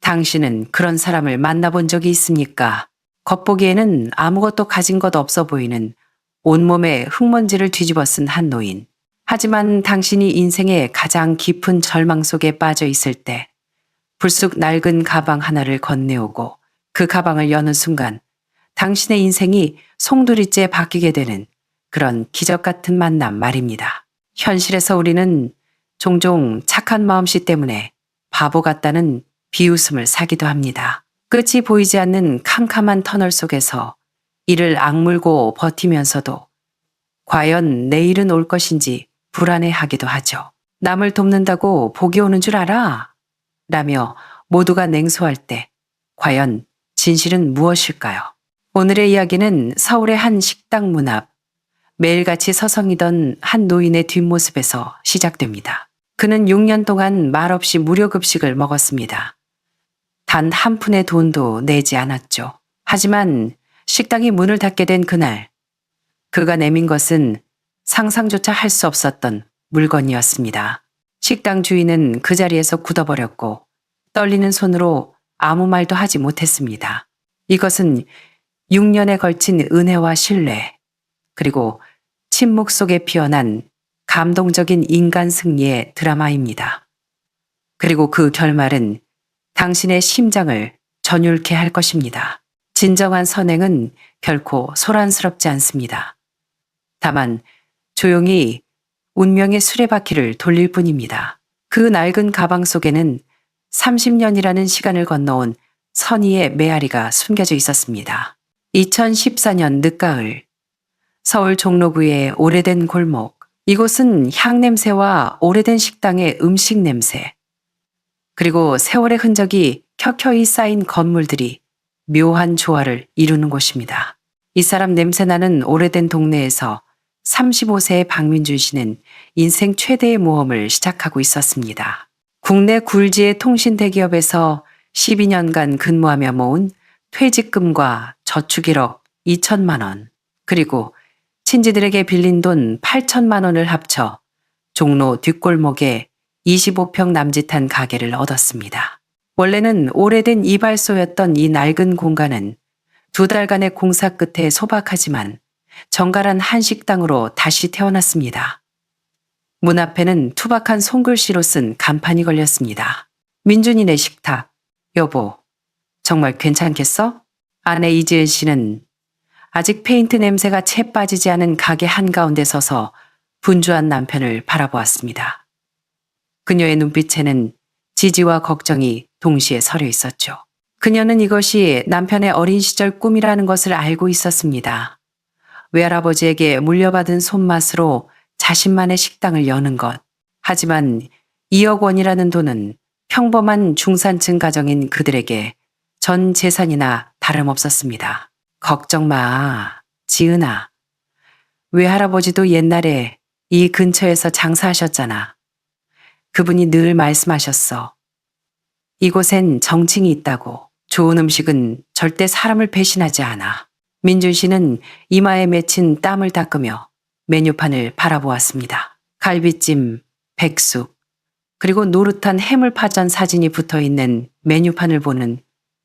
당신은 그런 사람을 만나본 적이 있습니까? 겉보기에는 아무것도 가진 것 없어 보이는 온몸에 흙먼지를 뒤집어 쓴 한 노인. 하지만 당신이 인생의 가장 깊은 절망 속에 빠져 있을 때 불쑥 낡은 가방 하나를 건네오고 그 가방을 여는 순간 당신의 인생이 송두리째 바뀌게 되는 그런 기적 같은 만남 말입니다. 현실에서 우리는 종종 착한 마음씨 때문에 바보 같다는 비웃음을 사기도 합니다. 끝이 보이지 않는 캄캄한 터널 속에서 이를 악물고 버티면서도 과연 내일은 올 것인지 불안해하기도 하죠. 남을 돕는다고 복이 오는 줄 알아? 라며 모두가 냉소할 때 과연 진실은 무엇일까요? 오늘의 이야기는 서울의 한 식당 문 앞 매일같이 서성이던 한 노인의 뒷모습에서 시작됩니다. 그는 6년 동안 말없이 무료 급식을 먹었습니다. 단 한 푼의 돈도 내지 않았죠. 하지만 식당이 문을 닫게 된 그날, 그가 내민 것은 상상조차 할 수 없었던 물건이었습니다. 식당 주인은 그 자리에서 굳어버렸고 떨리는 손으로 아무 말도 하지 못했습니다. 이것은 6년에 걸친 은혜와 신뢰, 그리고 침묵 속에 피어난 감동적인 인간 승리의 드라마입니다. 그리고 그 결말은 당신의 심장을 전율케 할 것입니다. 진정한 선행은 결코 소란스럽지 않습니다. 다만 조용히 운명의 수레바퀴를 돌릴 뿐입니다. 그 낡은 가방 속에는 30년이라는 시간을 건너온 선의의 메아리가 숨겨져 있었습니다. 2014년 늦가을, 서울 종로구의 오래된 골목. 이곳은 향냄새와 오래된 식당의 음식 냄새, 그리고 세월의 흔적이 켜켜이 쌓인 건물들이 묘한 조화를 이루는 곳입니다. 이 사람 냄새나는 오래된 동네에서 35세의 박민준 씨는 인생 최대의 모험을 시작하고 있었습니다. 국내 굴지의 통신 대기업에서 12년간 근무하며 모은 퇴직금과 저축 1억 2천만 원, 그리고 친지들에게 빌린 돈 8천만 원을 합쳐 종로 뒷골목에 25평 남짓한 가게를 얻었습니다. 원래는 오래된 이발소였던 이 낡은 공간은 2달간의 공사 끝에 소박하지만 정갈한 한식당으로 다시 태어났습니다. 문 앞에는 투박한 손글씨로 쓴 간판이 걸렸습니다. 민준이네 식탁. 여보, 정말 괜찮겠어? 아내 이지은 씨는 아직 페인트 냄새가 채 빠지지 않은 가게 한가운데 서서 분주한 남편을 바라보았습니다. 그녀의 눈빛에는 지지와 걱정이 동시에 서려 있었죠. 그녀는 이것이 남편의 어린 시절 꿈이라는 것을 알고 있었습니다. 외할아버지에게 물려받은 손맛으로 자신만의 식당을 여는 것. 하지만 2억 원이라는 돈은 평범한 중산층 가정인 그들에게 전 재산이나 다름없었습니다. 걱정 마, 지은아. 외할아버지도 옛날에 이 근처에서 장사하셨잖아. 그분이 늘 말씀하셨어. 이곳엔 정칭이 있다고. 좋은 음식은 절대 사람을 배신하지 않아. 민준 씨는 이마에 맺힌 땀을 닦으며 메뉴판을 바라보았습니다. 갈비찜, 백숙, 그리고 노릇한 해물파전 사진이 붙어있는 메뉴판을 보는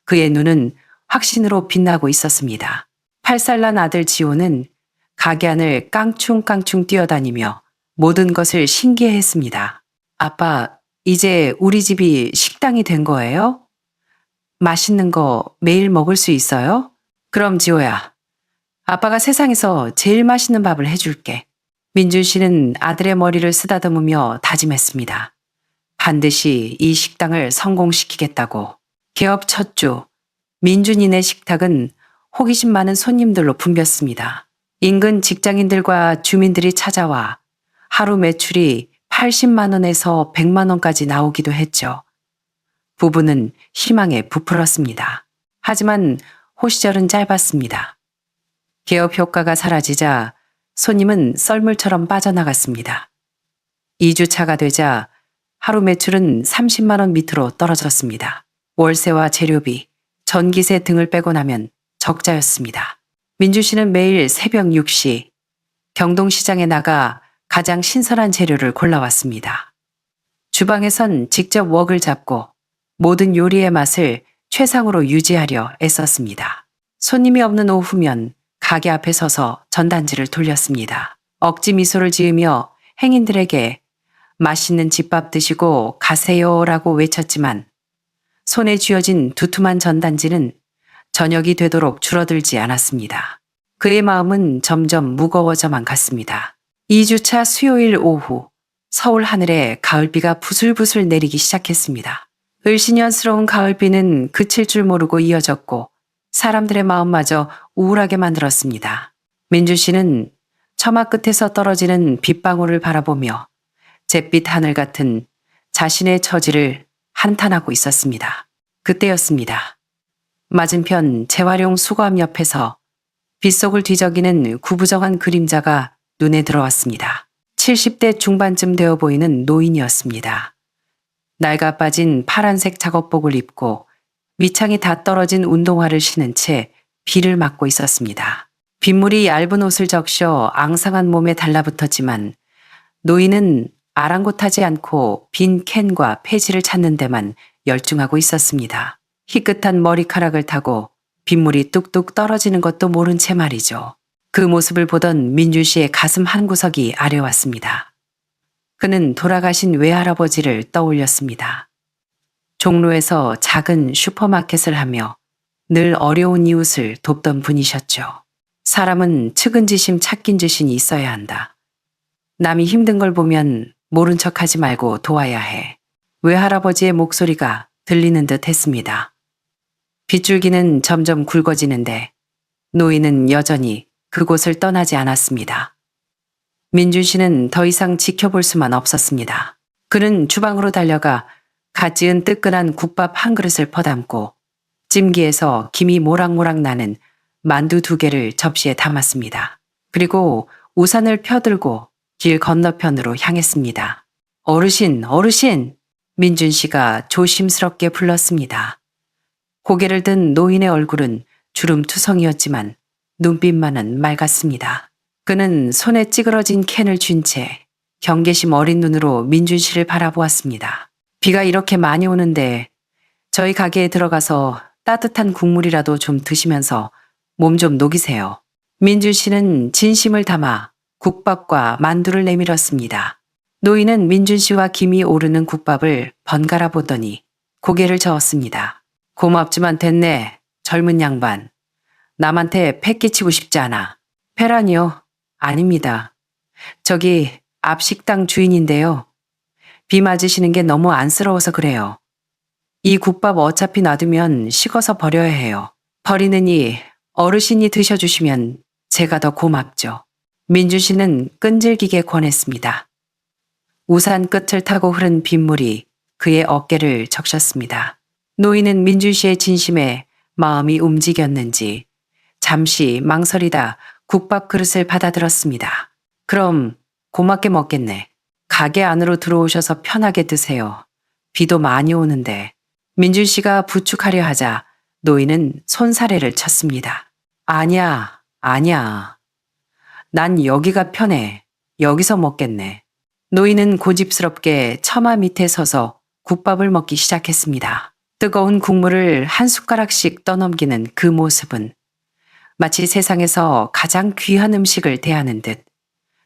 그의 눈은 확신으로 빛나고 있었습니다. 8살 난 아들 지호는 가게 안을 깡충깡충 뛰어다니며 모든 것을 신기해했습니다. 아빠, 이제 우리 집이 식당이 된 거예요? 맛있는 거 매일 먹을 수 있어요? 그럼 지호야, 아빠가 세상에서 제일 맛있는 밥을 해줄게. 민준 씨는 아들의 머리를 쓰다듬으며 다짐했습니다. 반드시 이 식당을 성공시키겠다고. 개업 첫 주, 민준이네 식탁은 호기심 많은 손님들로 붐볐습니다. 인근 직장인들과 주민들이 찾아와 하루 매출이 80만 원에서 100만 원까지 나오기도 했죠. 부부는 희망에 부풀었습니다. 하지만 호시절은 짧았습니다. 개업 효과가 사라지자 손님은 썰물처럼 빠져나갔습니다. 2주차가 되자 하루 매출은 30만 원 밑으로 떨어졌습니다. 월세와 재료비, 전기세 등을 빼고 나면 적자였습니다. 민주 씨는 매일 새벽 6시 경동시장에 나가 가장 신선한 재료를 골라왔습니다. 주방에선 직접 웍을 잡고 모든 요리의 맛을 최상으로 유지하려 애썼습니다. 손님이 없는 오후면 가게 앞에 서서 전단지를 돌렸습니다. 억지 미소를 지으며 행인들에게 맛있는 집밥 드시고 가세요라고 외쳤지만 손에 쥐어진 두툼한 전단지는 저녁이 되도록 줄어들지 않았습니다. 그의 마음은 점점 무거워져만 갔습니다. 2주차 수요일 오후 서울 하늘에 가을비가 부슬부슬 내리기 시작했습니다. 을씨년스러운 가을비는 그칠 줄 모르고 이어졌고 사람들의 마음마저 우울하게 만들었습니다. 민주 씨는 처마 끝에서 떨어지는 빗방울을 바라보며 잿빛 하늘 같은 자신의 처지를 한탄하고 있었습니다. 그때였습니다. 맞은편 재활용 수거함 옆에서 빗속을 뒤적이는 구부정한 그림자가 눈에 들어왔습니다. 70대 중반쯤 되어 보이는 노인이었습니다. 낡아 빠진 파란색 작업복을 입고 위창이 다 떨어진 운동화를 신은 채 비를 맞고 있었습니다. 빗물이 얇은 옷을 적셔 앙상한 몸에 달라붙었지만 노인은 아랑곳하지 않고 빈 캔과 폐지를 찾는 데만 열중하고 있었습니다. 희끗한 머리카락을 타고 빗물이 뚝뚝 떨어지는 것도 모른 채 말이죠. 그 모습을 보던 민주 씨의 가슴 한구석이 아려왔습니다. 그는 돌아가신 외할아버지를 떠올렸습니다. 종로에서 작은 슈퍼마켓을 하며 늘 어려운 이웃을 돕던 분이셨죠. 사람은 측은지심 착긴지심이 있어야 한다. 남이 힘든 걸 보면 모른 척하지 말고 도와야 해. 외할아버지의 목소리가 들리는 듯 했습니다. 빗줄기는 점점 굵어지는데 노인은 여전히 그곳을 떠나지 않았습니다. 민준 씨는 더 이상 지켜볼 수만 없었습니다. 그는 주방으로 달려가 갓 지은 뜨끈한 국밥 한 그릇을 퍼담고 찜기에서 김이 모락모락 나는 만두 2개를 접시에 담았습니다. 그리고 우산을 펴들고 길 건너편으로 향했습니다. 어르신, 어르신! 민준 씨가 조심스럽게 불렀습니다. 고개를 든 노인의 얼굴은 주름투성이었지만 눈빛만은 맑았습니다. 그는 손에 찌그러진 캔을 쥔 채 경계심 어린 눈으로 민준 씨를 바라보았습니다. 비가 이렇게 많이 오는데 저희 가게에 들어가서 따뜻한 국물이라도 좀 드시면서 몸 좀 녹이세요. 민준 씨는 진심을 담아 국밥과 만두를 내밀었습니다. 노인은 민준 씨와 김이 오르는 국밥을 번갈아 보더니 고개를 저었습니다. 고맙지만 됐네, 젊은 양반. 남한테 패 끼치고 싶지 않아. 패라니요? 아닙니다. 저기 앞 식당 주인인데요. 비 맞으시는 게 너무 안쓰러워서 그래요. 이 국밥 어차피 놔두면 식어서 버려야 해요. 버리느니 어르신이 드셔주시면 제가 더 고맙죠. 민준 씨는 끈질기게 권했습니다. 우산 끝을 타고 흐른 빗물이 그의 어깨를 적셨습니다. 노인은 민준 씨의 진심에 마음이 움직였는지 잠시 망설이다 국밥 그릇을 받아들었습니다. 그럼 고맙게 먹겠네. 가게 안으로 들어오셔서 편하게 드세요. 비도 많이 오는데. 민준 씨가 부축하려 하자 노인은 손사래를 쳤습니다. 아니야, 아니야. 난 여기가 편해. 여기서 먹겠네. 노인은 고집스럽게 처마 밑에 서서 국밥을 먹기 시작했습니다. 뜨거운 국물을 한 숟가락씩 떠넘기는 그 모습은 마치 세상에서 가장 귀한 음식을 대하는 듯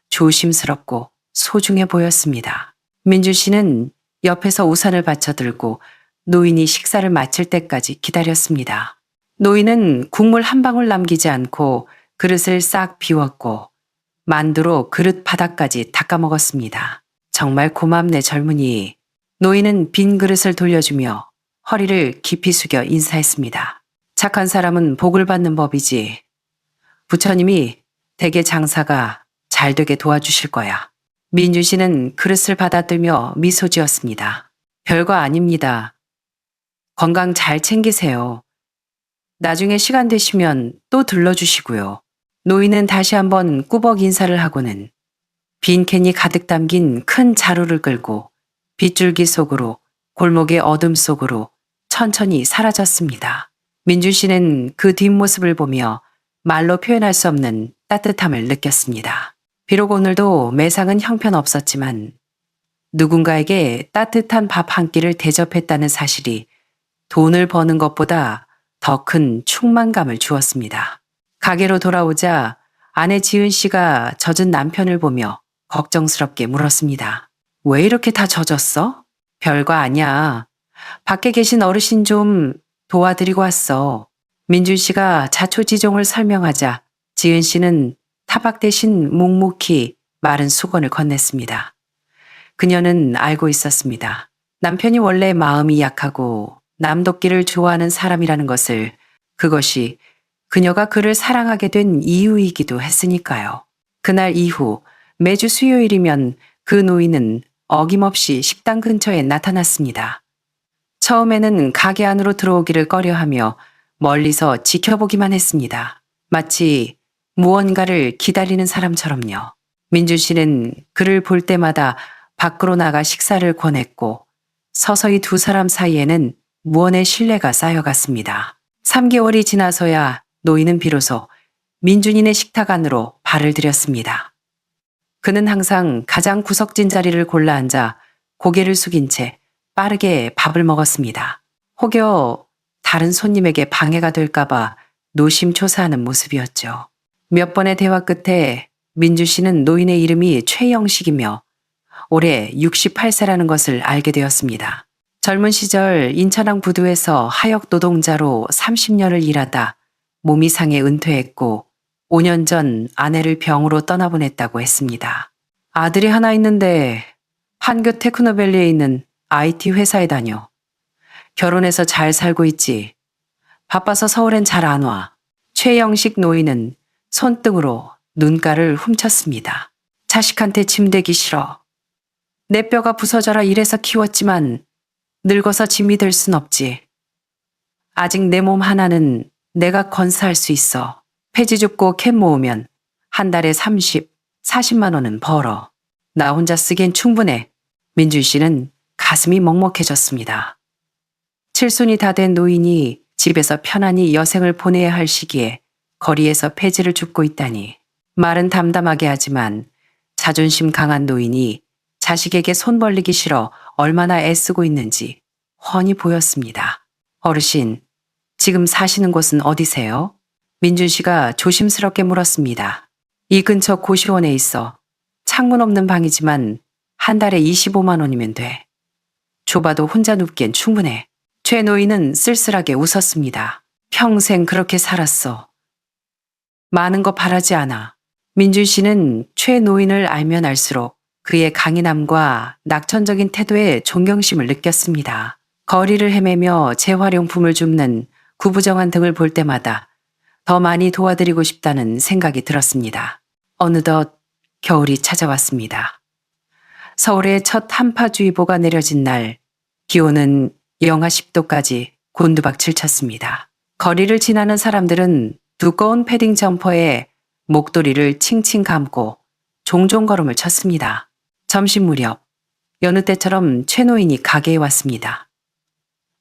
조심스럽고 소중해 보였습니다. 민준 씨는 옆에서 우산을 받쳐들고 노인이 식사를 마칠 때까지 기다렸습니다. 노인은 국물 한 방울 남기지 않고 그릇을 싹 비웠고 만두로 그릇 바닥까지 닦아 먹었습니다. 정말 고맙네, 젊은이. 노인은 빈 그릇을 돌려주며 허리를 깊이 숙여 인사했습니다. 착한 사람은 복을 받는 법이지. 부처님이 대개 장사가 잘 되게 도와주실 거야. 민준 씨는 그릇을 받아들며 미소 지었습니다. 별거 아닙니다. 건강 잘 챙기세요. 나중에 시간 되시면 또 들러주시고요. 노인은 다시 한번 꾸벅 인사를 하고는 빈 캔이 가득 담긴 큰 자루를 끌고 빗줄기 속으로 골목의 어둠 속으로 천천히 사라졌습니다. 민준 씨는 그 뒷모습을 보며 말로 표현할 수 없는 따뜻함을 느꼈습니다. 비록 오늘도 매상은 형편없었지만 누군가에게 따뜻한 밥 한 끼를 대접했다는 사실이 돈을 버는 것보다 더 큰 충만감을 주었습니다. 가게로 돌아오자 아내 지은 씨가 젖은 남편을 보며 걱정스럽게 물었습니다. 왜 이렇게 다 젖었어? 별거 아니야. 밖에 계신 어르신 좀 도와드리고 왔어. 민준 씨가 자초지종을 설명하자 지은 씨는 타박 대신 묵묵히 마른 수건을 건넸습니다. 그녀는 알고 있었습니다. 남편이 원래 마음이 약하고 남돕기를 좋아하는 사람이라는 것을, 그것이 그녀가 그를 사랑하게 된 이유이기도 했으니까요. 그날 이후 매주 수요일이면 그 노인은 어김없이 식당 근처에 나타났습니다. 처음에는 가게 안으로 들어오기를 꺼려하며 멀리서 지켜보기만 했습니다. 마치 무언가를 기다리는 사람처럼요. 민준 씨는 그를 볼 때마다 밖으로 나가 식사를 권했고 서서히 두 사람 사이에는 무언의 신뢰가 쌓여갔습니다. 3개월이 지나서야 노인은 비로소 민준이네 식탁 안으로 발을 들였습니다. 그는 항상 가장 구석진 자리를 골라 앉아 고개를 숙인 채 빠르게 밥을 먹었습니다. 혹여 다른 손님에게 방해가 될까봐 노심초사하는 모습이었죠. 몇 번의 대화 끝에 민주 씨는 노인의 이름이 최영식이며 올해 68세라는 것을 알게 되었습니다. 젊은 시절 인천항 부두에서 하역 노동자로 30년을 일하다 몸이 상해 은퇴했고 5년 전 아내를 병으로 떠나보냈다고 했습니다. 아들이 하나 있는데 판교 테크노밸리에 있는 IT 회사에 다녀. 결혼해서 잘 살고 있지. 바빠서 서울엔 잘 안 와. 최영식 노인은 손등으로 눈가를 훔쳤습니다. 자식한테 짐되기 싫어. 내 뼈가 부서져라 이래서 키웠지만 늙어서 짐이 될 순 없지. 아직 내 몸 하나는 내가 건사할 수 있어. 폐지 줍고 캔 모으면 한 달에 30, 40만 원은 벌어. 나 혼자 쓰기엔 충분해. 민준 씨는 가슴이 먹먹해졌습니다. 칠순이 다 된 노인이 집에서 편안히 여생을 보내야 할 시기에 거리에서 폐지를 줍고 있다니. 말은 담담하게 하지만 자존심 강한 노인이 자식에게 손 벌리기 싫어 얼마나 애쓰고 있는지 훤히 보였습니다. 어르신, 지금 사시는 곳은 어디세요? 민준 씨가 조심스럽게 물었습니다. 이 근처 고시원에 있어. 창문 없는 방이지만 한 달에 25만 원이면 돼. 좁아도 혼자 눕기엔 충분해. 최 노인은 쓸쓸하게 웃었습니다. 평생 그렇게 살았어. 많은 거 바라지 않아. 민준 씨는 최 노인을 알면 알수록 그의 강인함과 낙천적인 태도에 존경심을 느꼈습니다. 거리를 헤매며 재활용품을 줍는 구부정한 등을 볼 때마다 더 많이 도와드리고 싶다는 생각이 들었습니다. 어느덧 겨울이 찾아왔습니다. 서울에 첫 한파주의보가 내려진 날, 기온은 영하 10도까지 곤두박질 쳤습니다. 거리를 지나는 사람들은 두꺼운 패딩 점퍼에 목도리를 칭칭 감고 종종 걸음을 쳤습니다. 점심 무렵, 여느 때처럼 최 노인이 가게에 왔습니다.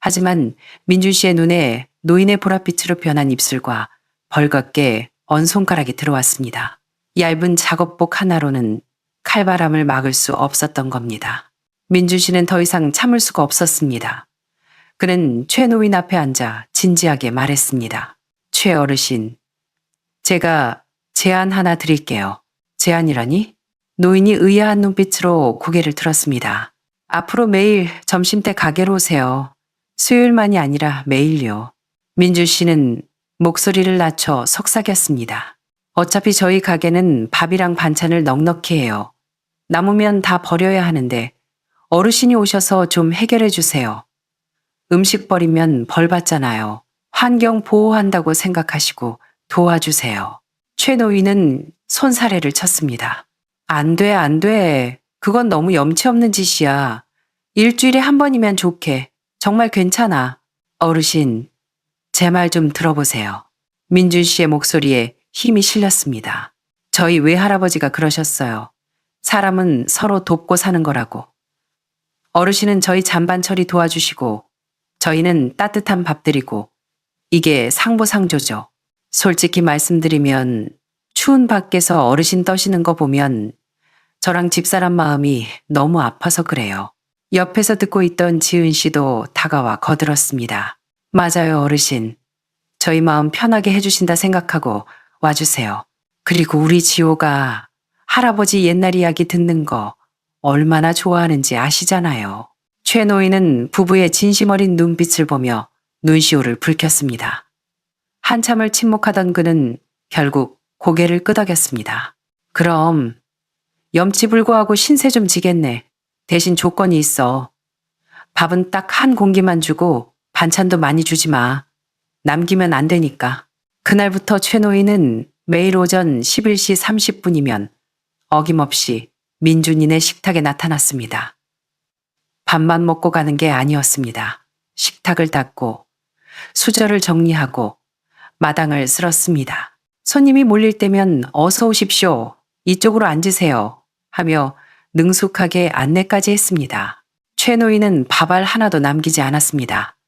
하지만 민준 씨의 눈에 노인의 보랏빛으로 변한 입술과 벌겋게 언 손가락이 들어왔습니다. 얇은 작업복 하나로는 칼바람을 막을 수 없었던 겁니다. 민준 씨는 더 이상 참을 수가 없었습니다. 그는 최 노인 앞에 앉아 진지하게 말했습니다. 최 어르신, 제가 제안 하나 드릴게요. 제안이라니? 노인이 의아한 눈빛으로 고개를 들었습니다. 앞으로 매일 점심때 가게로 오세요. 수요일만이 아니라 매일요. 민준 씨는 목소리를 낮춰 속삭였습니다. 어차피 저희 가게는 밥이랑 반찬을 넉넉히 해요. 남으면 다 버려야 하는데 어르신이 오셔서 좀 해결해 주세요. 음식 버리면 벌 받잖아요. 환경 보호한다고 생각하시고 도와주세요. 최 노인은 손사래를 쳤습니다. 안 돼, 안 돼. 그건 너무 염치 없는 짓이야. 일주일에 한 번이면 좋게. 정말 괜찮아. 어르신, 제 말 좀 들어보세요. 민준 씨의 목소리에 힘이 실렸습니다. 저희 외할아버지가 그러셨어요. 사람은 서로 돕고 사는 거라고. 어르신은 저희 잔반 처리 도와주시고 저희는 따뜻한 밥 드리고 이게 상부상조죠. 솔직히 말씀드리면 추운 밖에서 어르신 떠시는 거 보면 저랑 집사람 마음이 너무 아파서 그래요. 옆에서 듣고 있던 지은 씨도 다가와 거들었습니다. 맞아요, 어르신. 저희 마음 편하게 해주신다 생각하고 와주세요. 그리고 우리 지호가 할아버지 옛날 이야기 듣는 거 얼마나 좋아하는지 아시잖아요. 최 노인은 부부의 진심 어린 눈빛을 보며 눈시울을 붉혔습니다. 한참을 침묵하던 그는 결국 고개를 끄덕였습니다. 그럼 염치불고하고 신세 좀 지겠네. 대신 조건이 있어. 밥은 딱 한 공기만 주고 반찬도 많이 주지 마. 남기면 안 되니까. 그날부터 최 노인은 매일 오전 11시 30분이면 어김없이 민준이네 식탁에 나타났습니다. 밥만 먹고 가는 게 아니었습니다. 식탁을 닦고 수저를 정리하고 마당을 쓸었습니다. 손님이 몰릴 때면 어서 오십시오. 이쪽으로 앉으세요. 하며 능숙하게 안내까지 했습니다. 최 노인은 밥알 하나도 남기지 않았습니다.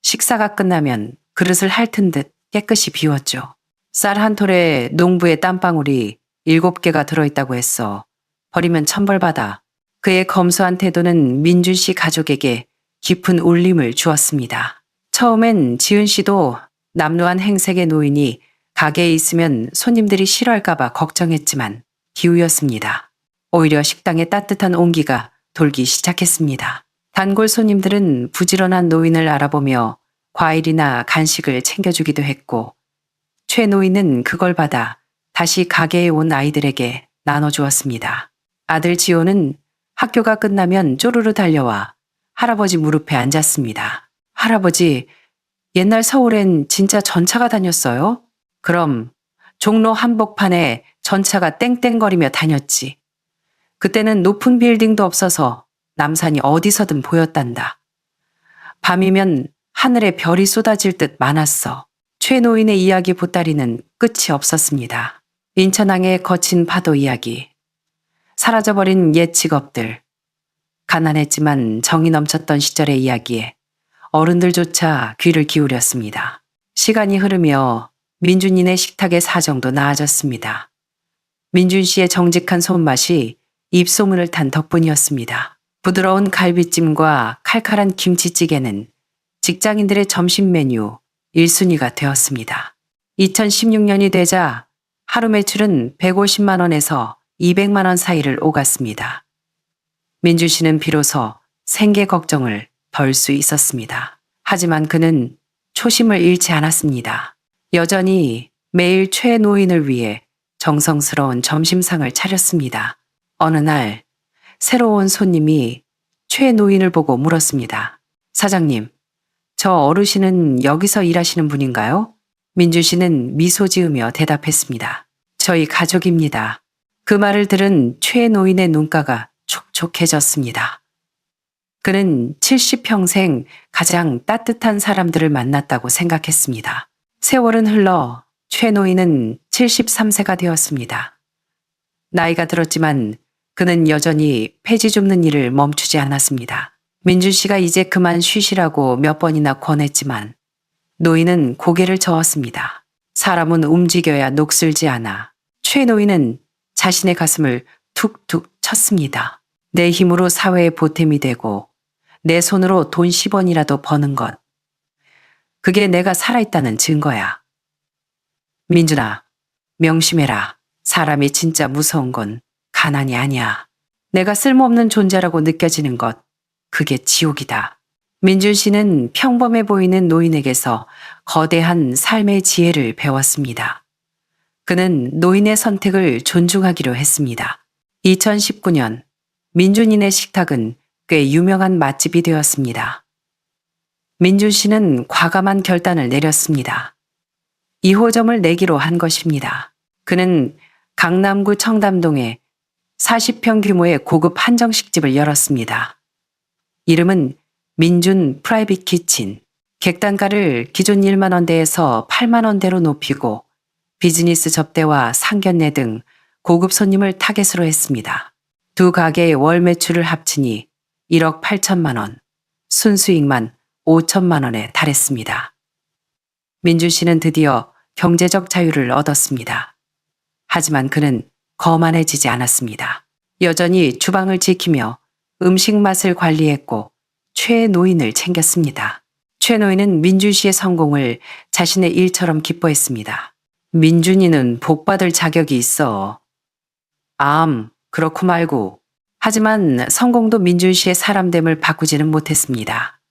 식사가 끝나면 그릇을 핥은 듯 깨끗이 비웠죠. 쌀 한 톨에 농부의 땀방울이 7개가 들어있다고 했어. 버리면 천벌받아. 그의 검소한 태도는 민준 씨 가족에게 깊은 울림을 주었습니다. 처음엔 지은 씨도 남루한 행색의 노인이 가게에 있으면 손님들이 싫어할까봐 걱정했지만 기우였습니다. 오히려 식당에 따뜻한 온기가 돌기 시작했습니다. 단골 손님들은 부지런한 노인을 알아보며 과일이나 간식을 챙겨주기도 했고 최 노인은 그걸 받아 다시 가게에 온 아이들에게 나눠주었습니다. 아들 지호는 학교가 끝나면 쪼르르 달려와 할아버지 무릎에 앉았습니다. 할아버지, 옛날 서울엔 진짜 전차가 다녔어요? 그럼 종로 한복판에 전차가 땡땡거리며 다녔지. 그때는 높은 빌딩도 없어서 남산이 어디서든 보였단다. 밤이면 하늘에 별이 쏟아질 듯 많았어. 최 노인의 이야기 보따리는 끝이 없었습니다. 인천항의 거친 파도 이야기, 사라져버린 옛 직업들, 가난했지만 정이 넘쳤던 시절의 이야기에 어른들조차 귀를 기울였습니다. 시간이 흐르며 민준이네 식탁의 사정도 나아졌습니다. 민준 씨의 정직한 손맛이 입소문을 탄 덕분이었습니다. 부드러운 갈비찜과 칼칼한 김치찌개는 직장인들의 점심 메뉴 1순위가 되었습니다. 2016년이 되자 하루 매출은 150만 원에서 200만 원 사이를 오갔습니다. 민준 씨는 비로소 생계 걱정을 덜 수 있었습니다. 하지만 그는 초심을 잃지 않았습니다. 여전히 매일 최 노인을 위해 정성스러운 점심상을 차렸습니다. 어느 날 새로운 손님이 최 노인을 보고 물었습니다. 사장님, 저 어르신은 여기서 일하시는 분인가요? 민준 씨는 미소 지으며 대답했습니다. 저희 가족입니다. 그 말을 들은 최 노인의 눈가가 촉촉해졌습니다. 그는 70평생 가장 따뜻한 사람들을 만났다고 생각했습니다. 세월은 흘러 최 노인은 73세가 되었습니다. 나이가 들었지만 그는 여전히 폐지 줍는 일을 멈추지 않았습니다. 민준 씨가 이제 그만 쉬시라고 몇 번이나 권했지만 노인은 고개를 저었습니다. 사람은 움직여야 녹슬지 않아. 최 노인은 자신의 가슴을 툭툭 쳤습니다. 내 힘으로 사회에 보탬이 되고 내 손으로 돈 10원이라도 버는 것. 그게 내가 살아있다는 증거야. 민준아, 명심해라. 사람이 진짜 무서운 건 가난이 아니야. 내가 쓸모없는 존재라고 느껴지는 것, 그게 지옥이다. 민준 씨는 평범해 보이는 노인에게서 거대한 삶의 지혜를 배웠습니다. 그는 노인의 선택을 존중하기로 했습니다. 2019년 민준이네 식탁은 꽤 유명한 맛집이 되었습니다. 민준 씨는 과감한 결단을 내렸습니다. 2호점을 내기로 한 것입니다. 그는 강남구 청담동에 40평 규모의 고급 한정식집을 열었습니다. 이름은 민준 프라이빗 키친. 객단가를 기존 1만 원대에서 8만 원대로 높이고 비즈니스 접대와 상견례 등 고급 손님을 타겟으로 했습니다. 두 가게의 월 매출을 합치니 1억 8천만 원, 순수익만 5천만 원에 달했습니다. 민준 씨는 드디어 경제적 자유를 얻었습니다. 하지만 그는 거만해지지 않았습니다. 여전히 주방을 지키며 음식 맛을 관리했고 최 노인을 챙겼습니다. 최 노인은 민준 씨의 성공을 자신의 일처럼 기뻐했습니다. 민준이는 복받을 자격이 있어. 그렇고 말고. 하지만 성공도 민준 씨의 사람됨을 바꾸지는 못했습니다.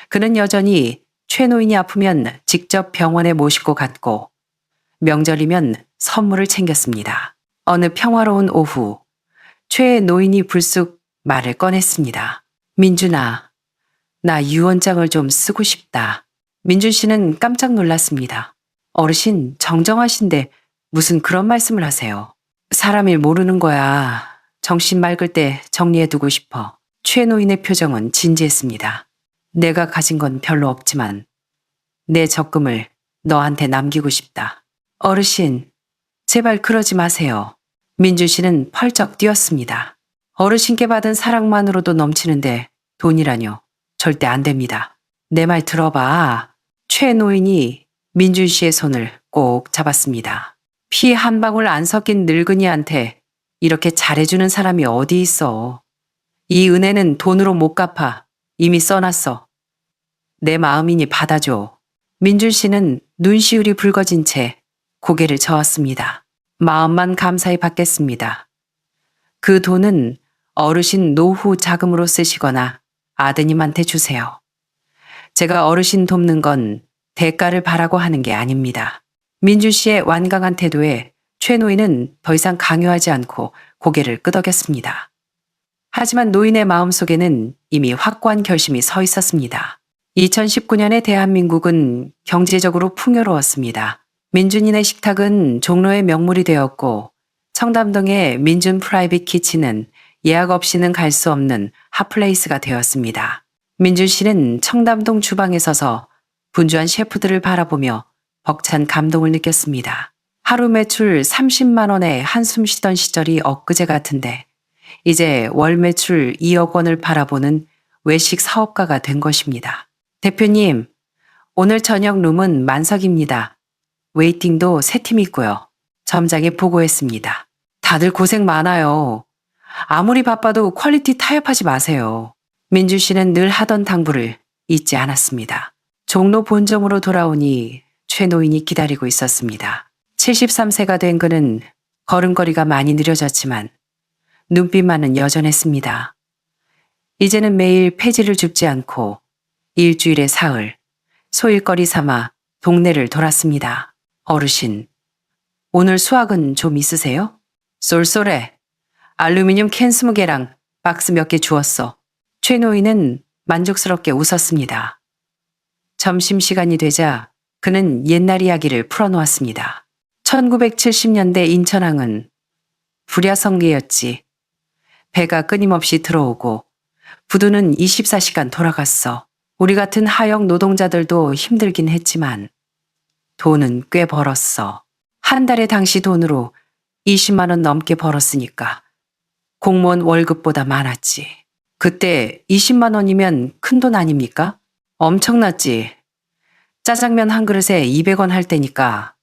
그는 여전히 최 노인이 아프면 직접 병원에 모시고 갔고 명절이면 선물을 챙겼습니다. 어느 평화로운 오후 최 노인이 불쑥 말을 꺼냈습니다. 민준아, 나 유언장을 좀 쓰고 싶다. 민준 씨는 깜짝 놀랐습니다. 어르신 정정하신데 무슨 그런 말씀을 하세요. 사람 일 모르는 거야. 정신 맑을 때 정리해두고 싶어. 최 노인의 표정은 진지했습니다. 내가 가진 건 별로 없지만 내 적금을 너한테 남기고 싶다. 어르신, 제발 그러지 마세요. 민준 씨는 펄쩍 뛰었습니다. 어르신께 받은 사랑만으로도 넘치는데 돈이라뇨. 절대 안 됩니다. 내 말 들어봐. 최 노인이 민준 씨의 손을 꼭 잡았습니다. 피 한 방울 안 섞인 늙은이한테 이렇게 잘해주는 사람이 어디 있어. 이 은혜는 돈으로 못 갚아. 이미 써놨어. 내 마음이니 받아줘. 민준 씨는 눈시울이 붉어진 채 고개를 저었습니다. 마음만 감사히 받겠습니다. 그 돈은 어르신 노후 자금으로 쓰시거나 아드님한테 주세요. 제가 어르신 돕는 건 대가를 바라고 하는 게 아닙니다. 민준 씨의 완강한 태도에 최 노인은 더 이상 강요하지 않고 고개를 끄덕였습니다. 하지만 노인의 마음속에는 이미 확고한 결심이 서 있었습니다. 2019년의 대한민국은 경제적으로 풍요로웠습니다. 민준이네 식탁은 종로의 명물이 되었고 청담동의 민준 프라이빗 키친은 예약 없이는 갈 수 없는 핫플레이스가 되었습니다. 민준 씨는 청담동 주방에 서서 분주한 셰프들을 바라보며 벅찬 감동을 느꼈습니다. 하루 매출 30만 원에 한숨 쉬던 시절이 엊그제 같은데 이제 월 매출 2억 원을 바라보는 외식 사업가가 된 것입니다. 대표님, 오늘 저녁 룸은 만석입니다. 웨이팅도 3팀 있고요. 점장이 보고했습니다. 다들 고생 많아요. 아무리 바빠도 퀄리티 타협하지 마세요. 민준 씨는 늘 하던 당부를 잊지 않았습니다. 종로 본점으로 돌아오니 최 노인이 기다리고 있었습니다. 73세가 된 그는 걸음걸이가 많이 느려졌지만 눈빛만은 여전했습니다. 이제는 매일 폐지를 줍지 않고 일주일에 사흘, 소일거리 삼아 동네를 돌았습니다. 어르신, 오늘 수확은 좀 있으세요? 쏠쏠해. 알루미늄 캔 20개랑 박스 몇 개 주었어. 최 노인은 만족스럽게 웃었습니다. 점심시간이 되자 그는 옛날 이야기를 풀어놓았습니다. 1970년대 인천항은 불야성리였지. 배가 끊임없이 들어오고 부두는 24시간 돌아갔어. 우리 같은 하역 노동자들도 힘들긴 했지만 돈은 꽤 벌었어. 한 달에 당시 돈으로 20만 원 넘게 벌었으니까 공무원 월급보다 많았지. 그때 20만 원이면 큰 돈 아닙니까? 엄청났지. 짜장면 한 그릇에 200원 할 때니까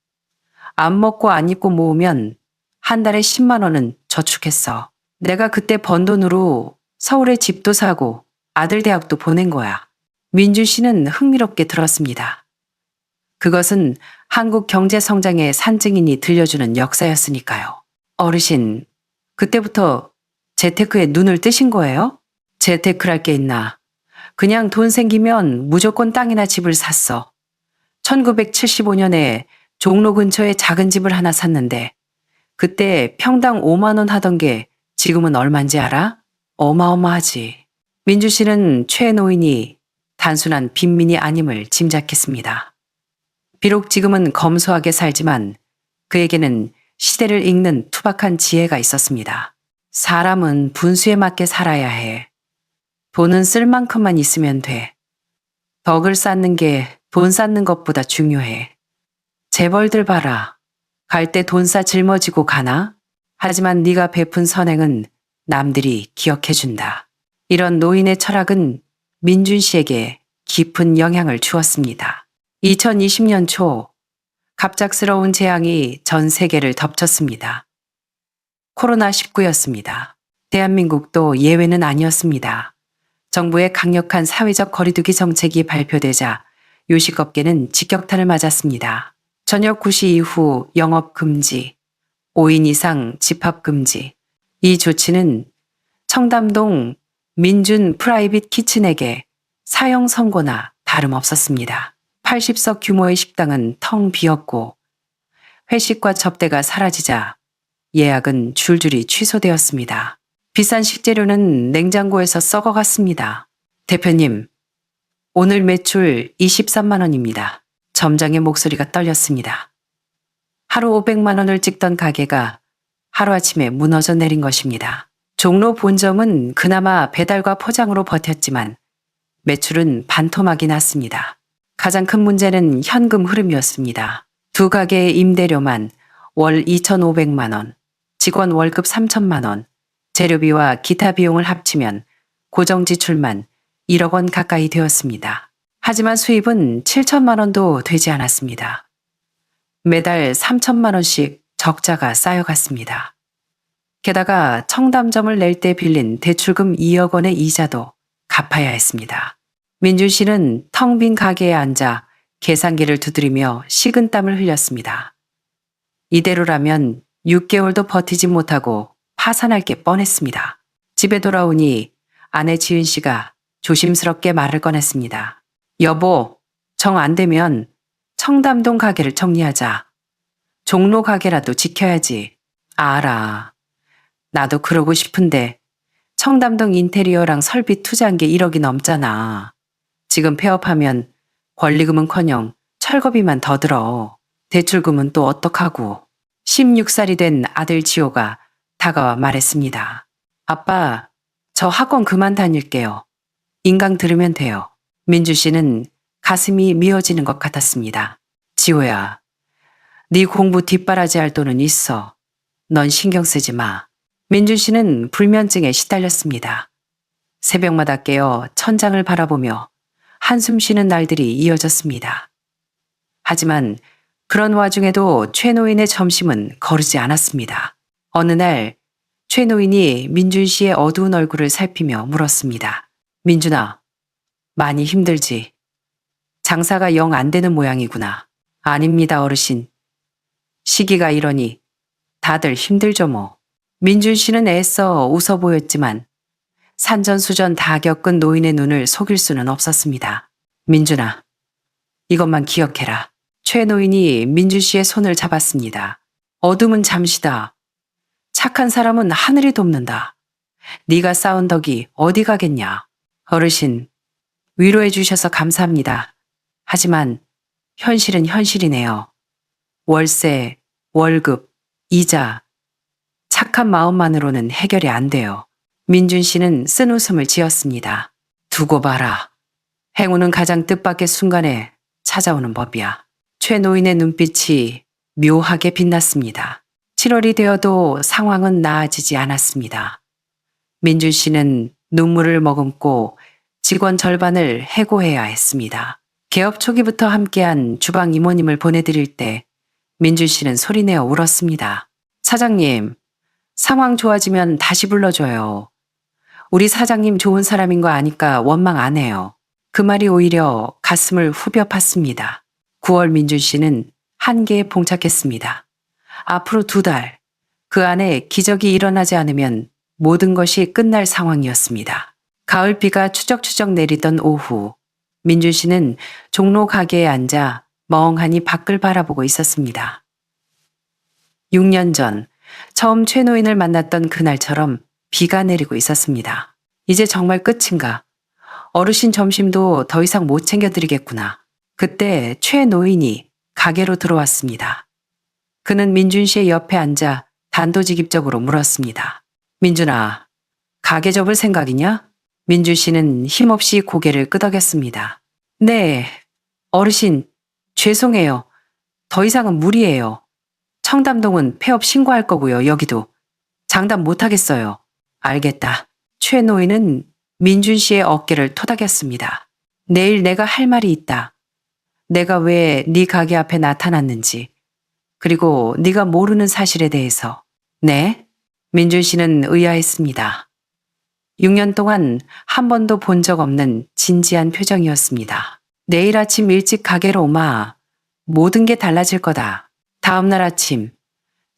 안 먹고 안 입고 모으면 한 달에 10만 원은 저축했어. 내가 그때 번 돈으로 서울에 집도 사고 아들 대학도 보낸 거야. 민준 씨는 흥미롭게 들었습니다. 그것은 한국 경제 성장의 산증인이 들려주는 역사였으니까요. 어르신, 그때부터 재테크에 눈을 뜨신 거예요? 재테크랄 게 있나. 그냥 돈 생기면 무조건 땅이나 집을 샀어. 1975년에 종로 근처에 작은 집을 하나 샀는데 그때 평당 5만 원 하던 게 지금은 얼만지 알아? 어마어마하지. 민주 씨는 최 노인이 단순한 빈민이 아님을 짐작했습니다. 비록 지금은 검소하게 살지만 그에게는 시대를 읽는 투박한 지혜가 있었습니다. 사람은 분수에 맞게 살아야 해. 돈은 쓸 만큼만 있으면 돼. 덕을 쌓는 게 돈 쌓는 것보다 중요해. 재벌들 봐라. 갈 때 돈 쌓 짊어지고 가나? 하지만 네가 베푼 선행은 남들이 기억해준다. 이런 노인의 철학은 민준 씨에게 깊은 영향을 주었습니다. 2020년 초 갑작스러운 재앙이 전 세계를 덮쳤습니다. 코로나19였습니다. 대한민국도 예외는 아니었습니다. 정부의 강력한 사회적 거리두기 정책이 발표되자 요식업계는 직격탄을 맞았습니다. 저녁 9시 이후 영업 금지, 5인 이상 집합 금지. 이 조치는 청담동 민준 프라이빗 키친에게 사형 선고나 다름없었습니다. 80석 규모의 식당은 텅 비었고 회식과 접대가 사라지자 예약은 줄줄이 취소되었습니다. 비싼 식재료는 냉장고에서 썩어갔습니다. 대표님, 오늘 매출 23만 원입니다. 점장의 목소리가 떨렸습니다. 하루 500만 원을 찍던 가게가 하루아침에 무너져 내린 것입니다. 종로 본점은 그나마 배달과 포장으로 버텼지만 매출은 반토막이 났습니다. 가장 큰 문제는 현금 흐름이었습니다. 두 가게의 임대료만 월 2,500만 원, 직원 월급 3천만 원, 재료비와 기타 비용을 합치면 고정 지출만 1억 원 가까이 되었습니다. 하지만 수입은 7천만 원도 되지 않았습니다. 매달 3천만 원씩 적자가 쌓여갔습니다. 게다가 청담점을 낼 때 빌린 대출금 2억 원의 이자도 갚아야 했습니다. 민준 씨는 텅 빈 가게에 앉아 계산기를 두드리며 식은땀을 흘렸습니다. 이대로라면 6개월도 버티지 못하고 파산할 게 뻔했습니다. 집에 돌아오니 아내 지은 씨가 조심스럽게 말을 꺼냈습니다. 여보, 정 안 되면 청담동 가게를 정리하자. 종로 가게라도 지켜야지. 알아. 나도 그러고 싶은데 청담동 인테리어랑 설비 투자한 게 1억이 넘잖아. 지금 폐업하면 권리금은커녕 철거비만 더 들어. 대출금은 또 어떡하고. 16살이 된 아들 지호가 다가와 말했습니다. 아빠, 저 학원 그만 다닐게요. 인강 들으면 돼요. 민주 씨는 가슴이 미어지는 것 같았습니다. 지호야, 네 공부 뒷바라지할 돈은 있어. 넌 신경 쓰지 마. 민준 씨는 불면증에 시달렸습니다. 새벽마다 깨어 천장을 바라보며 한숨 쉬는 날들이 이어졌습니다. 하지만 그런 와중에도 최 노인의 점심은 거르지 않았습니다. 어느 날 최 노인이 민준 씨의 어두운 얼굴을 살피며 물었습니다. 민준아, 많이 힘들지? 장사가 영 안 되는 모양이구나. 아닙니다, 어르신. 시기가 이러니 다들 힘들죠 뭐. 민준 씨는 애써 웃어 보였지만 산전수전 다 겪은 노인의 눈을 속일 수는 없었습니다. 민준아, 이것만 기억해라. 최 노인이 민준 씨의 손을 잡았습니다. 어둠은 잠시다. 착한 사람은 하늘이 돕는다. 네가 쌓은 덕이 어디 가겠냐. 어르신, 위로해 주셔서 감사합니다. 하지만 현실은 현실이네요. 월세, 월급, 이자, 착한 마음만으로는 해결이 안 돼요. 민준 씨는 쓴 웃음을 지었습니다. 두고 봐라. 행운은 가장 뜻밖의 순간에 찾아오는 법이야. 최 노인의 눈빛이 묘하게 빛났습니다. 7월이 되어도 상황은 나아지지 않았습니다. 민준 씨는 눈물을 머금고 직원 절반을 해고해야 했습니다. 개업 초기부터 함께한 주방 이모님을 보내드릴 때 민준 씨는 소리내어 울었습니다. 사장님, 상황 좋아지면 다시 불러줘요. 우리 사장님 좋은 사람인 거 아니까 원망 안 해요. 그 말이 오히려 가슴을 후벼 팠습니다. 9월 민준 씨는 한계에 봉착했습니다. 앞으로 2달, 그 안에 기적이 일어나지 않으면 모든 것이 끝날 상황이었습니다. 가을비가 추적추적 내리던 오후, 민준 씨는 종로 가게에 앉아 멍하니 밖을 바라보고 있었습니다. 6년 전 처음 최 노인을 만났던 그날처럼 비가 내리고 있었습니다. 이제 정말 끝인가? 어르신 점심도 더 이상 못 챙겨드리겠구나. 그때 최 노인이 가게로 들어왔습니다. 그는 민준 씨의 옆에 앉아 단도직입적으로 물었습니다. 민준아, 가게 접을 생각이냐? 민준 씨는 힘없이 고개를 끄덕였습니다. 네, 어르신, 죄송해요. 더 이상은 무리예요. 청담동은 폐업 신고할 거고요, 여기도. 장담 못하겠어요. 알겠다. 최 노인은 민준 씨의 어깨를 토닥였습니다. 내일 내가 할 말이 있다. 내가 왜 네 가게 앞에 나타났는지, 그리고 네가 모르는 사실에 대해서. 네? 민준 씨는 의아했습니다. 6년 동안 한 번도 본 적 없는 진지한 표정이었습니다. 내일 아침 일찍 가게로 오마. 모든 게 달라질 거다. 다음 날 아침,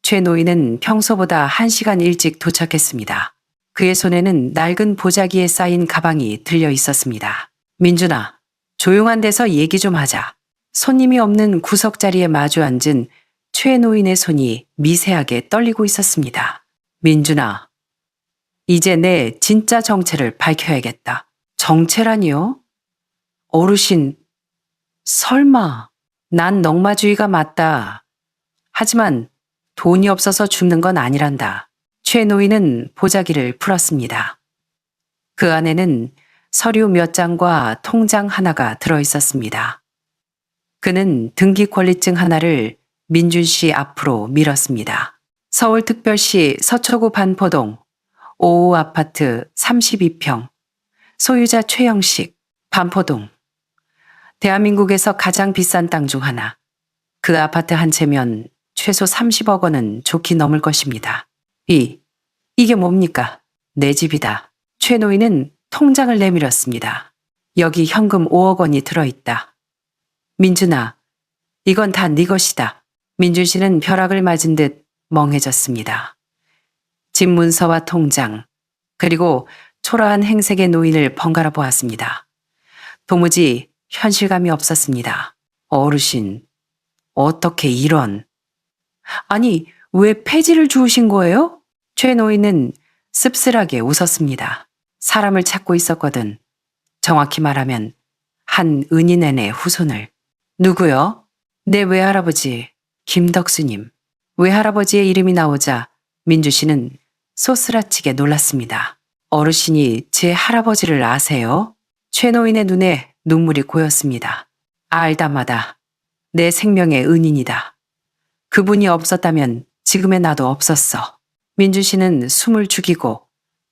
최 노인은 평소보다 1시간 일찍 도착했습니다. 그의 손에는 낡은 보자기에 쌓인 가방이 들려 있었습니다. 민준아, 조용한 데서 얘기 좀 하자. 손님이 없는 구석자리에 마주 앉은 최 노인의 손이 미세하게 떨리고 있었습니다. 민준아, 이제 내 진짜 정체를 밝혀야겠다. 정체라니요? 어르신, 설마. 난 넉마주의가 맞다. 하지만 돈이 없어서 죽는 건 아니란다. 최 노인은 보자기를 풀었습니다. 그 안에는 서류 몇 장과 통장 하나가 들어 있었습니다. 그는 등기권리증 하나를 민준 씨 앞으로 밀었습니다. 서울특별시 서초구 반포동 5호 아파트 32평, 소유자 최영식, 반포동. 대한민국에서 가장 비싼 땅 중 하나. 그 아파트 한 채면 최소 30억 원은 좋게 넘을 것입니다. 이게 뭡니까? 내 집이다. 최 노인은 통장을 내밀었습니다. 여기 현금 5억 원이 들어있다. 민준아, 이건 다 네 것이다. 민준 씨는 벼락을 맞은 듯 멍해졌습니다. 집 문서와 통장, 그리고 초라한 행색의 노인을 번갈아 보았습니다. 도무지 현실감이 없었습니다. 어르신, 어떻게 이런. 아니, 왜 폐지를 주우신 거예요? 최 노인은 씁쓸하게 웃었습니다. 사람을 찾고 있었거든. 정확히 말하면 한 은인앤의 후손을. 누구요? 내 외할아버지, 김덕수님. 외할아버지의 이름이 나오자 민주 씨는 소스라치게 놀랐습니다. 어르신이 제 할아버지를 아세요? 최 노인의 눈에 눈물이 고였습니다. 알다마다 내 생명의 은인이다. 그분이 없었다면 지금의 나도 없었어. 민주 씨는 숨을 죽이고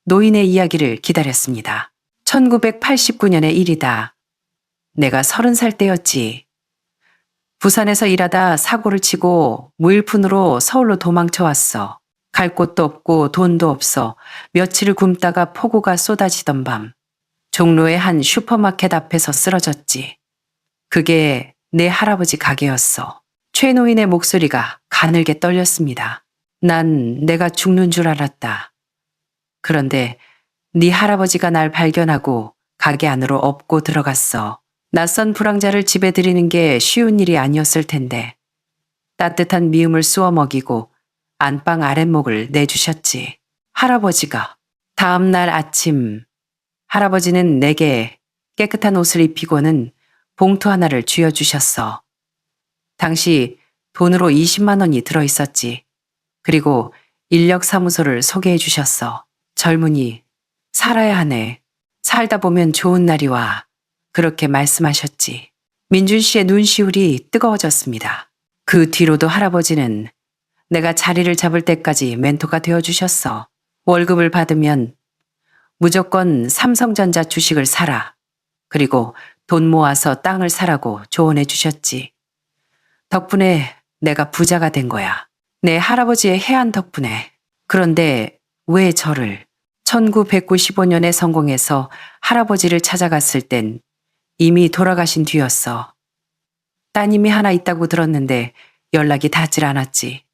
노인의 이야기를 기다렸습니다. 1989년의 일이다. 내가 30살 때였지. 부산에서 일하다 사고를 치고 무일푼으로 서울로 도망쳐 왔어. 갈 곳도 없고 돈도 없어 며칠을 굶다가 폭우가 쏟아지던 밤 종로의 한 슈퍼마켓 앞에서 쓰러졌지. 그게 내 할아버지 가게였어. 최 노인의 목소리가 가늘게 떨렸습니다. 난 내가 죽는 줄 알았다. 그런데 네 할아버지가 날 발견하고 가게 안으로 업고 들어갔어. 낯선 불황자를 집에 들이는 게 쉬운 일이 아니었을 텐데 따뜻한 미음을 쑤어 먹이고 안방 아랫목을 내주셨지. 할아버지가. 다음 날 아침 할아버지는 내게 깨끗한 옷을 입히고는 봉투 하나를 쥐어주셨어. 당시 돈으로 20만 원이 들어있었지. 그리고 인력사무소를 소개해 주셨어. 젊은이, 살아야 하네. 살다 보면 좋은 날이 와. 그렇게 말씀하셨지. 민준 씨의 눈시울이 뜨거워졌습니다. 그 뒤로도 할아버지는 내가 자리를 잡을 때까지 멘토가 되어주셨어. 월급을 받으면 무조건 삼성전자 주식을 사라. 그리고 돈 모아서 땅을 사라고 조언해 주셨지. 덕분에 내가 부자가 된 거야. 내 할아버지의 해안 덕분에. 그런데 왜 저를 1995년에 성공해서 할아버지를 찾아갔을 땐 이미 돌아가신 뒤였어. 따님이 하나 있다고 들었는데 연락이 닿질 않았지.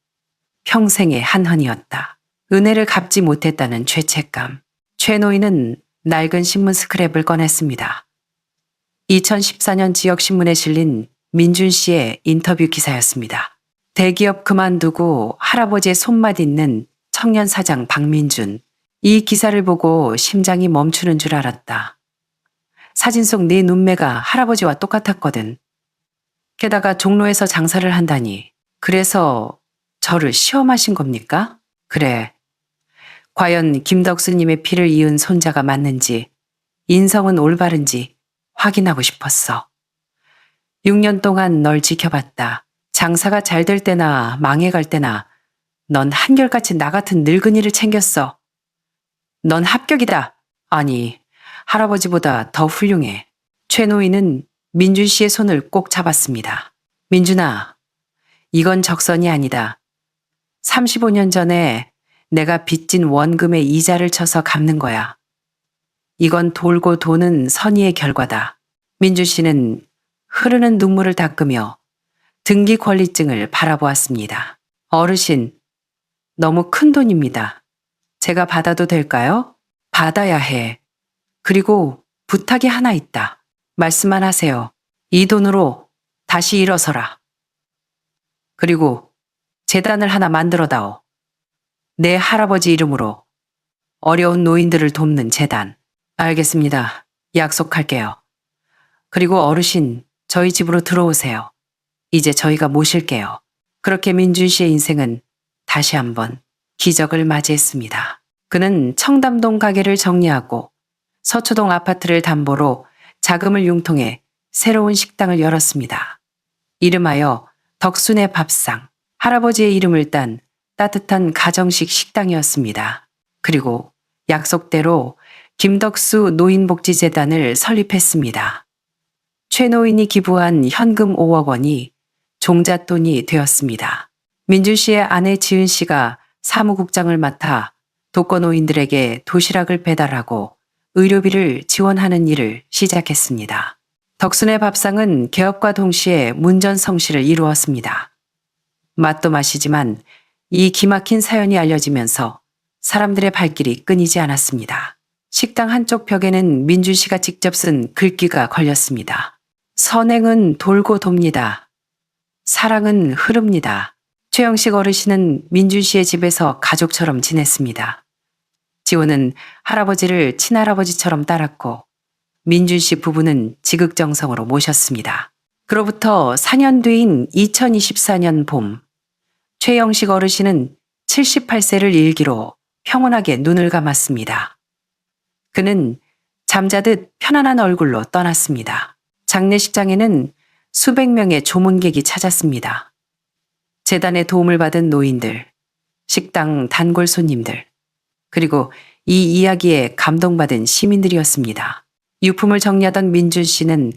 평생의 한헌이었다. 은혜를 갚지 못했다는 죄책감. 최 노인은 낡은 신문 스크랩을 꺼냈습니다. 2014년 지역신문에 실린 민준 씨의 인터뷰 기사였습니다. 대기업 그만두고 할아버지의 손맛 있는 청년 사장 박민준. 이 기사를 보고 심장이 멈추는 줄 알았다. 사진 속 네 눈매가 할아버지와 똑같았거든. 게다가 종로에서 장사를 한다니. 그래서 저를 시험하신 겁니까? 그래. 과연 김덕수님의 피를 이은 손자가 맞는지, 인성은 올바른지 확인하고 싶었어. 6년 동안 널 지켜봤다. 장사가 잘 될 때나 망해갈 때나 넌 한결같이 나 같은 늙은이를 챙겼어. 넌 합격이다. 아니, 할아버지보다 더 훌륭해. 최 노인은 민준 씨의 손을 꼭 잡았습니다. 민준아, 이건 적선이 아니다. 35년 전에 내가 빚진 원금의 이자를 쳐서 갚는 거야. 이건 돌고 도는 선의의 결과다. 민주 씨는 흐르는 눈물을 닦으며 등기 권리증을 바라보았습니다. 어르신, 너무 큰 돈입니다. 제가 받아도 될까요? 받아야 해. 그리고 부탁이 하나 있다. 말씀만 하세요. 이 돈으로 다시 일어서라. 그리고 재단을 하나 만들어다오. 내 할아버지 이름으로 어려운 노인들을 돕는 재단. 알겠습니다. 약속할게요. 그리고 어르신, 저희 집으로 들어오세요. 이제 저희가 모실게요. 그렇게 민준 씨의 인생은 다시 한번 기적을 맞이했습니다. 그는 청담동 가게를 정리하고 서초동 아파트를 담보로 자금을 융통해 새로운 식당을 열었습니다. 이름하여 덕순의 밥상, 할아버지의 이름을 딴 따뜻한 가정식 식당이었습니다. 그리고 약속대로 김덕수 노인복지재단을 설립했습니다. 최 노인이 기부한 현금 5억 원이 종잣돈이 되었습니다. 민준 씨의 아내 지은 씨가 사무국장을 맡아 독거노인들에게 도시락을 배달하고 의료비를 지원하는 일을 시작했습니다. 덕순의 밥상은 개업과 동시에 문전성시를 이루었습니다. 맛도 맛이지만 이 기막힌 사연이 알려지면서 사람들의 발길이 끊이지 않았습니다. 식당 한쪽 벽에는 민준 씨가 직접 쓴 글귀가 걸렸습니다. 선행은 돌고 돕니다. 사랑은 흐릅니다. 최영식 어르신은 민준 씨의 집에서 가족처럼 지냈습니다. 지호는 할아버지를 친할아버지처럼 따랐고 민준 씨 부부는 지극정성으로 모셨습니다. 그로부터 4년 뒤인 2024년 봄, 최영식 어르신은 78세를 일기로 평온하게 눈을 감았습니다. 그는 잠자듯 편안한 얼굴로 떠났습니다. 장례식장에는 수백 명의 조문객이 찾았습니다. 재단의 도움을 받은 노인들, 식당 단골 손님들, 그리고 이 이야기에 감동받은 시민들이었습니다. 유품을 정리하던 민준 씨는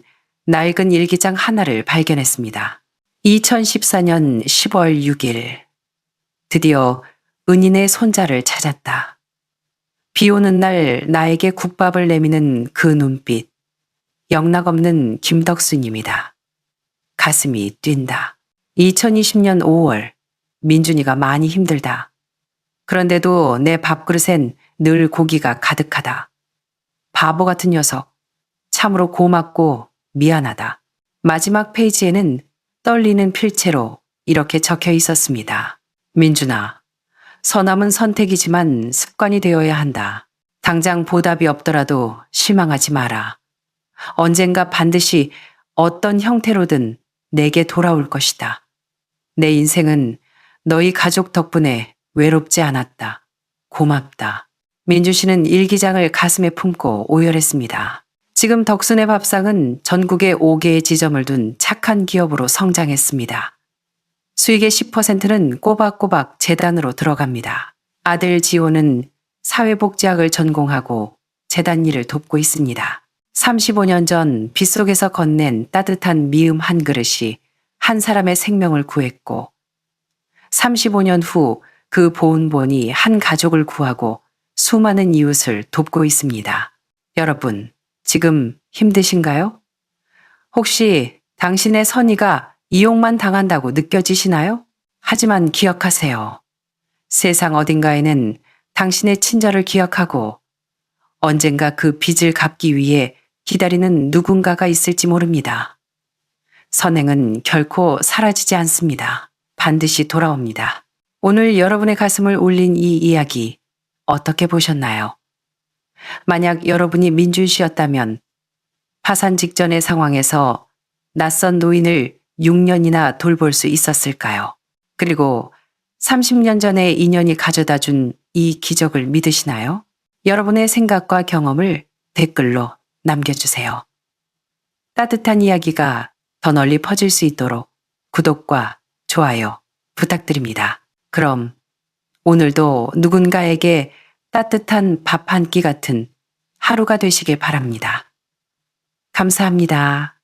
낡은 일기장 하나를 발견했습니다. 2014년 10월 6일, 드디어 은인의 손자를 찾았다. 비 오는 날 나에게 국밥을 내미는 그 눈빛, 영락없는 김덕수님이다. 가슴이 뛴다. 2020년 5월, 민준이가 많이 힘들다. 그런데도 내 밥그릇엔 늘 고기가 가득하다. 바보 같은 녀석, 참으로 고맙고 미안하다. 마지막 페이지에는 떨리는 필체로 이렇게 적혀 있었습니다. 민준아, 선함은 선택이지만 습관이 되어야 한다. 당장 보답이 없더라도 실망하지 마라. 언젠가 반드시 어떤 형태로든 내게 돌아올 것이다. 내 인생은 너희 가족 덕분에 외롭지 않았다. 고맙다. 민주 씨는 일기장을 가슴에 품고 오열했습니다. 지금 덕순의 밥상은 전국에 5개의 지점을 둔 착한 기업으로 성장했습니다. 수익의 10%는 꼬박꼬박 재단으로 들어갑니다. 아들 지호는 사회복지학을 전공하고 재단 일을 돕고 있습니다. 35년 전 빗속에서 건넨 따뜻한 미음 한 그릇이 한 사람의 생명을 구했고 35년 후 그 보은본이 한 가족을 구하고 수많은 이웃을 돕고 있습니다. 여러분, 지금 힘드신가요? 혹시 당신의 선의가 이용만 당한다고 느껴지시나요? 하지만 기억하세요. 세상 어딘가에는 당신의 친절을 기억하고 언젠가 그 빚을 갚기 위해 기다리는 누군가가 있을지 모릅니다. 선행은 결코 사라지지 않습니다. 반드시 돌아옵니다. 오늘 여러분의 가슴을 울린 이 이야기 어떻게 보셨나요? 만약 여러분이 민준 씨였다면 파산 직전의 상황에서 낯선 노인을 6년이나 돌볼 수 있었을까요? 그리고 30년 전의 인연이 가져다 준 이 기적을 믿으시나요? 여러분의 생각과 경험을 댓글로 남겨주세요. 따뜻한 이야기가 더 널리 퍼질 수 있도록 구독과 좋아요 부탁드립니다. 그럼 오늘도 누군가에게 따뜻한 밥 한 끼 같은 하루가 되시길 바랍니다. 감사합니다.